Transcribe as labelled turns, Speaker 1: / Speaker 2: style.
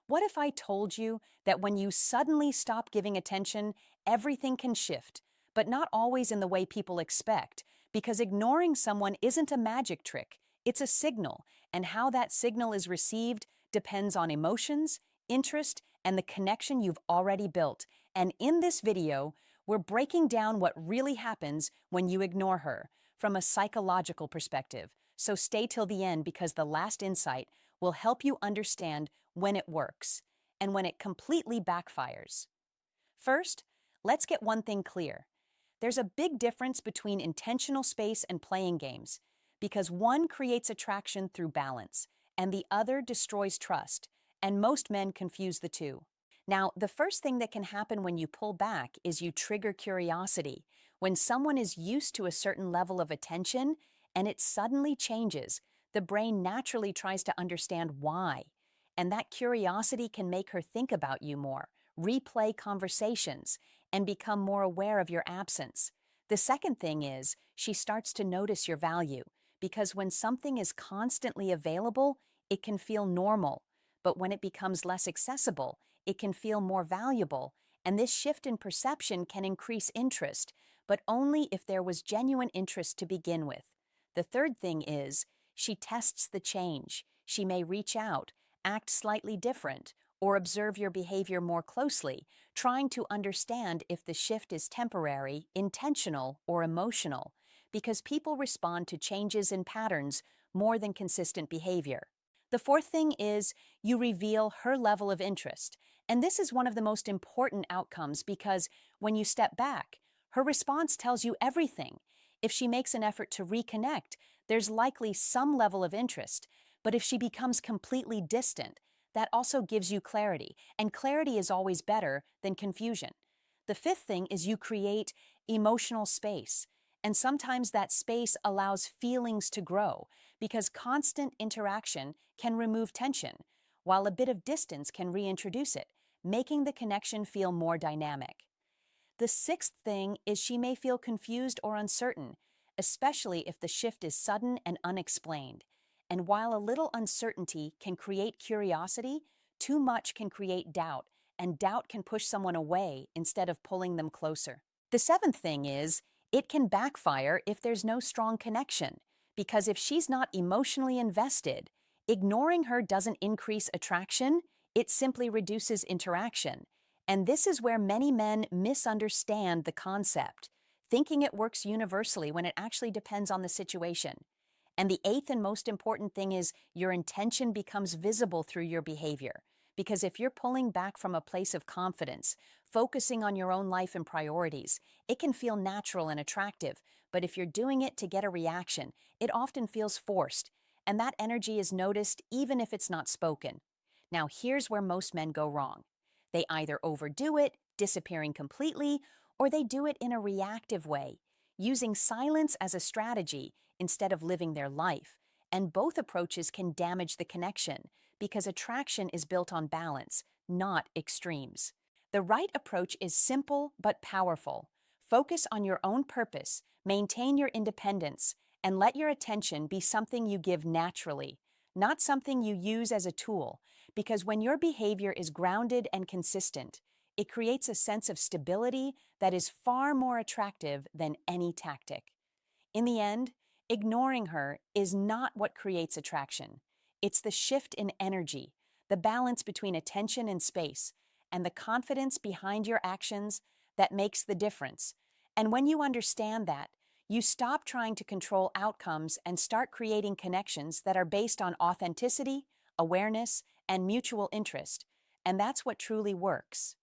Speaker 1: What if I told you that when you suddenly stop giving attention, everything can shift, but not always in the way people expect, because ignoring someone isn't a magic trick, it's a signal, and how that signal is received depends on emotions, interest, and the connection you've already built. And in this video, we're breaking down what really happens when you ignore her from a psychological perspective. So stay till the end because the last insight will help you understand when it works and when it completely backfires. First, let's get one thing clear. There's a big difference between intentional space and playing games, because one creates attraction through balance and the other destroys trust, and most men confuse the two. Now, the first thing that can happen when you pull back is you trigger curiosity. When someone is used to a certain level of attention and it suddenly changes, the brain naturally tries to understand why. And that curiosity can make her think about you more, replay conversations, and become more aware of your absence. The second thing is she starts to notice your value, because when something is constantly available, it can feel normal. But when it becomes less accessible, it can feel more valuable, and this shift in perception can increase interest, but only if there was genuine interest to begin with. The third thing is, she tests the change. She may reach out, act slightly different, or observe your behavior more closely, trying to understand if the shift is temporary, intentional, or emotional, because people respond to changes in patterns more than consistent behavior. The fourth thing is you reveal her level of interest. And this is one of the most important outcomes because when you step back, her response tells you everything. If she makes an effort to reconnect, there's likely some level of interest. But if she becomes completely distant, that also gives you clarity. And clarity is always better than confusion. The fifth thing is you create emotional space. And sometimes that space allows feelings to grow because constant interaction can remove tension, while a bit of distance can reintroduce it, making the connection feel more dynamic. The sixth thing is she may feel confused or uncertain, especially if the shift is sudden and unexplained. And while a little uncertainty can create curiosity, too much can create doubt, and doubt can push someone away instead of pulling them closer. The seventh thing is, it can backfire if there's no strong connection, because if she's not emotionally invested, ignoring her doesn't increase attraction, it simply reduces interaction. And this is where many men misunderstand the concept, thinking it works universally when it actually depends on the situation. And the eighth and most important thing is your intention becomes visible through your behavior. Because if you're pulling back from a place of confidence, focusing on your own life and priorities, it can feel natural and attractive. But if you're doing it to get a reaction, it often feels forced. And that energy is noticed even if it's not spoken. Now, here's where most men go wrong. They either overdo it, disappearing completely, or they do it in a reactive way, using silence as a strategy instead of living their life. And both approaches can damage the connection because attraction is built on balance, not extremes. The right approach is simple but powerful. Focus on your own purpose, maintain your independence, and let your attention be something you give naturally, not something you use as a tool, because when your behavior is grounded and consistent, it creates a sense of stability that is far more attractive than any tactic. In the end, ignoring her is not what creates attraction. It's the shift in energy, the balance between attention and space, and the confidence behind your actions that makes the difference. And when you understand that, you stop trying to control outcomes and start creating connections that are based on authenticity, awareness, and mutual interest. And that's what truly works.